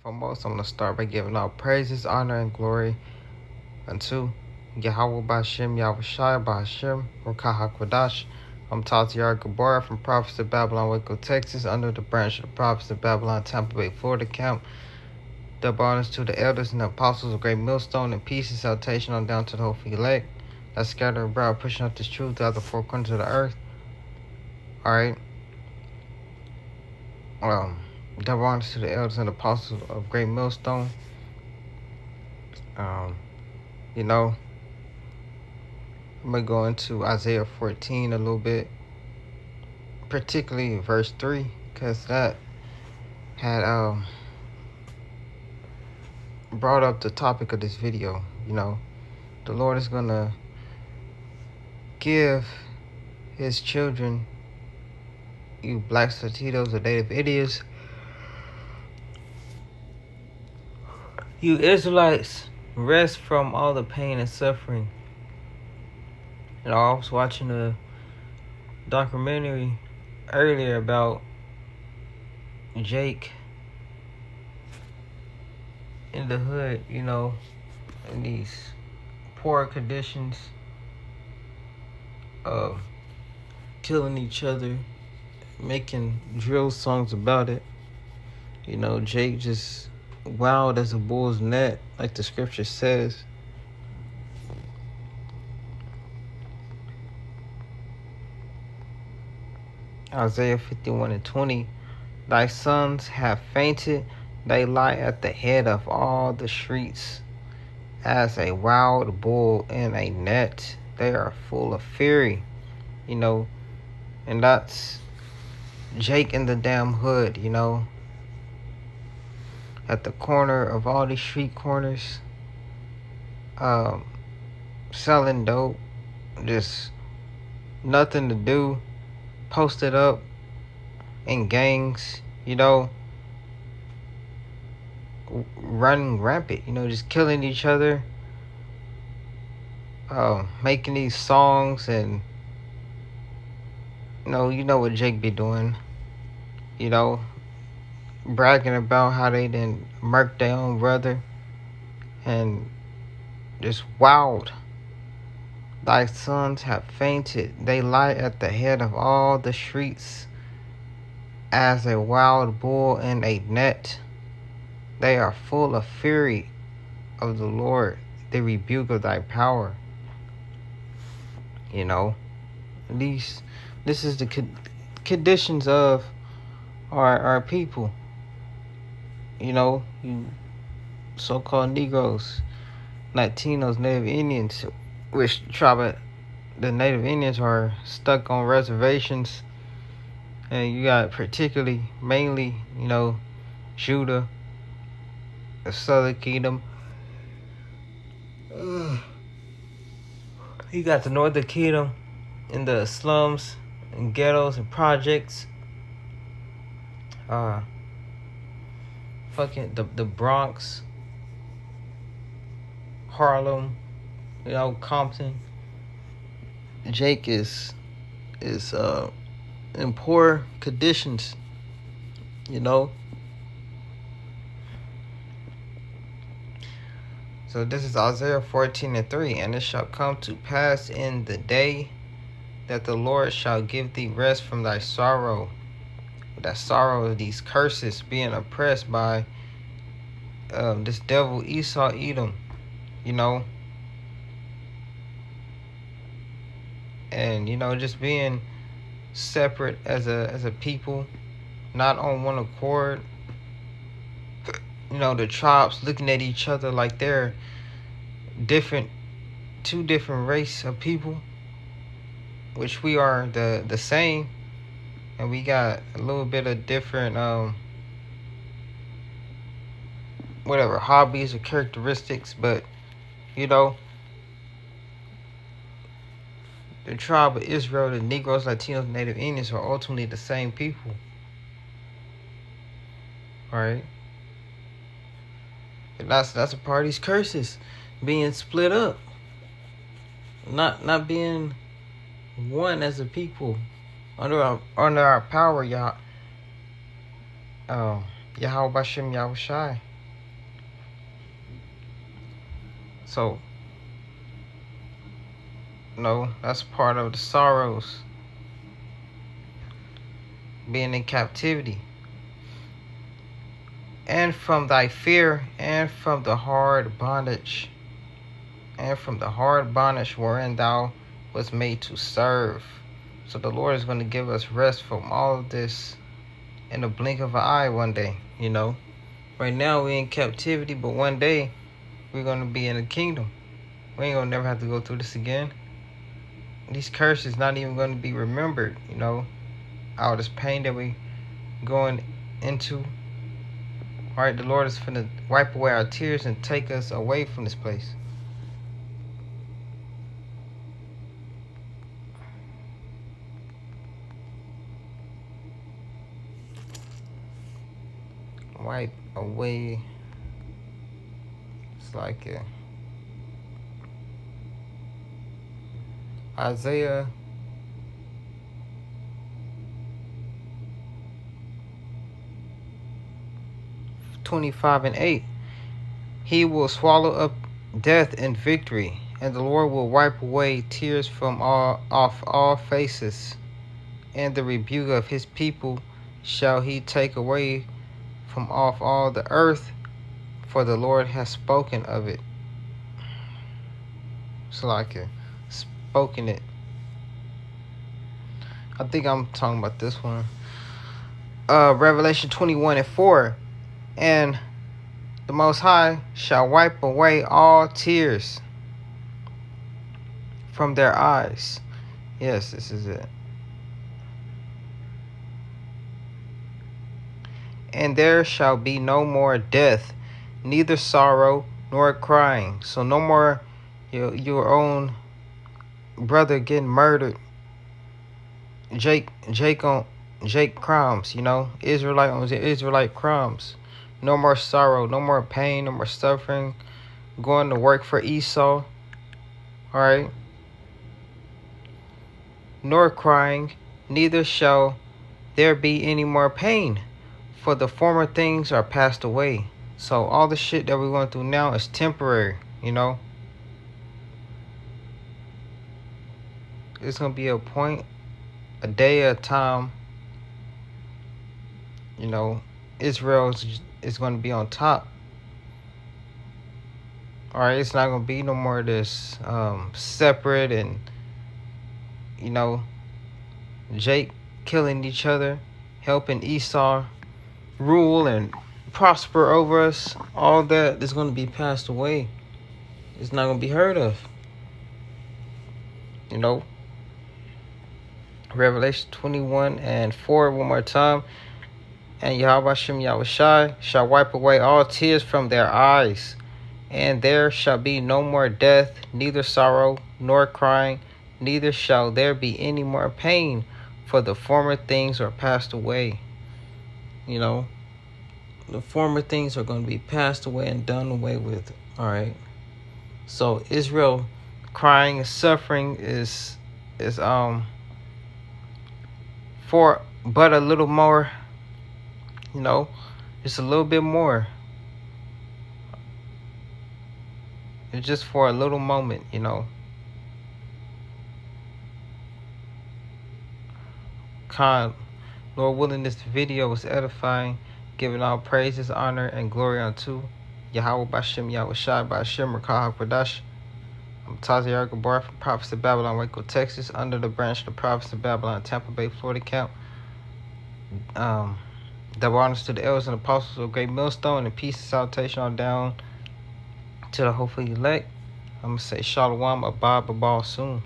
Foremost, I'm going to start by giving all praises, honor, and glory unto Yahweh Bashem, Yahweh Shai Bashem, Rukaha Kwadash. I'm Tatiar Gabora from Prophets of Babylon, Waco, Texas, under the branch of the Prophets of Babylon, Tampa Bay, Florida camp. Double honors to the elders and the apostles of Great Millstone, and peace and salutation on down to the hopeful elect that scatter abroad, pushing out this truth throughout the four corners of the earth. Alright. Double honors to the elders and apostles of Great Millstone. I'm going to go into Isaiah 14 a little bit, particularly verse 3, because that had brought up the topic of this video. The Lord is going to give his children, you black Latinos or native Indians, you Israelites, rest from all the pain and suffering. I was watching a documentary earlier about Jake in the hood, in these poor conditions of killing each other, making drill songs about it. Jake just wild as a bull's net, like the scripture says. Isaiah 51:20, thy sons have fainted, they lie at the head of all the streets. As a wild bull in a net, they are full of fury. And that's Jake in the damn hood, at the corner of all these street corners, selling dope, just nothing to do, posted up in gangs, running rampant, just killing each other, making these songs, and you know what Jake be doing, bragging about how they done murked their own brother, and just wild. Thy sons have fainted, they lie at the head of all the streets. As a wild bull in a net, they are full of fury of the Lord, the rebuke of thy power. This is the conditions of our people. You so-called Negroes, Latinos, Native Indians, which the Native Indians are stuck on reservations, and you got mainly, Judah, the Southern Kingdom. You got the Northern Kingdom in the slums and ghettos and projects. The Bronx, Harlem, Compton. Jake is in poor conditions, So this is Isaiah 14:3, and it shall come to pass in the day that the Lord shall give thee rest from thy sorrow. That sorrow of these curses, being oppressed by this devil Esau Edom, and just being separate as a people, not on one accord. The tribes looking at each other like they're two different race of people, which we are the same, and we got a little bit of different hobbies or characteristics, but the tribe of Israel, the Negroes, Latinos, Native Indians are ultimately the same people. Alright? And that's a part of these curses, being split up, not being one as a people under our power, Yahweh Bashem, Yahweh Shai. So, no, that's part of the sorrows, being in captivity. And from thy fear, and from the hard bondage, wherein thou was made to serve. So the Lord is going to give us rest from all of this in the blink of an eye one day, you know. Right now we're in captivity, but one day we're going to be in the kingdom. We ain't going to never have to go through this again. These curses not even going to be remembered, you know. All this pain that we going into. All right, the Lord is finna wipe away our tears and take us away from this place. Wipe away. It's like Isaiah 25:8. He will swallow up death in victory, and the Lord will wipe away tears from off all faces, and the rebuke of his people shall he take away from off all the earth, for the Lord has spoken of it. It's like spoken it. I think I'm talking about this one. Revelation 21:4. And the Most High shall wipe away all tears from their eyes. Yes, this is it. And there shall be no more death, neither sorrow nor crying. So no more your own brother getting murdered. Jake crimes, you know, Israelite crimes. No more sorrow, no more pain, no more suffering. Going to work for Esau. Alright. Nor crying, neither shall there be any more pain, for the former things are passed away. So all the shit that we're going through now is temporary, you know. It's going to be a point, a day, a time, you know, Israel is going to be on top. Alright, it's not going to be no more of this separate and, you know, Jake killing each other, helping Esau rule and prosper over us. All that is going to be passed away. It's not going to be heard of. You know, Revelation 21:4 one more time. And Yahweh Shem Yahushai shall wipe away all tears from their eyes, and there shall be no more death, neither sorrow nor crying, neither shall there be any more pain, for the former things are passed away. You know, the former things are going to be passed away and done away with. All right. So Israel crying and suffering is for but a little more. You know, just a little bit more. It's just for a little moment, you know. Lord willing, this video was edifying, giving all praises, honor, and glory unto Yahweh Bashem Yahushai Bashem Rakah HaKodash. I'm Taziar Gabar from Prophets of Babylon, Waco, Texas, under the branch of the Prophets of Babylon, Tampa Bay, Florida camp. Double honors to the elders and apostles of Great Millstone, and peace and salutation on down to the hopefully elect. I'm going to say Shalom, Abba, Babal soon.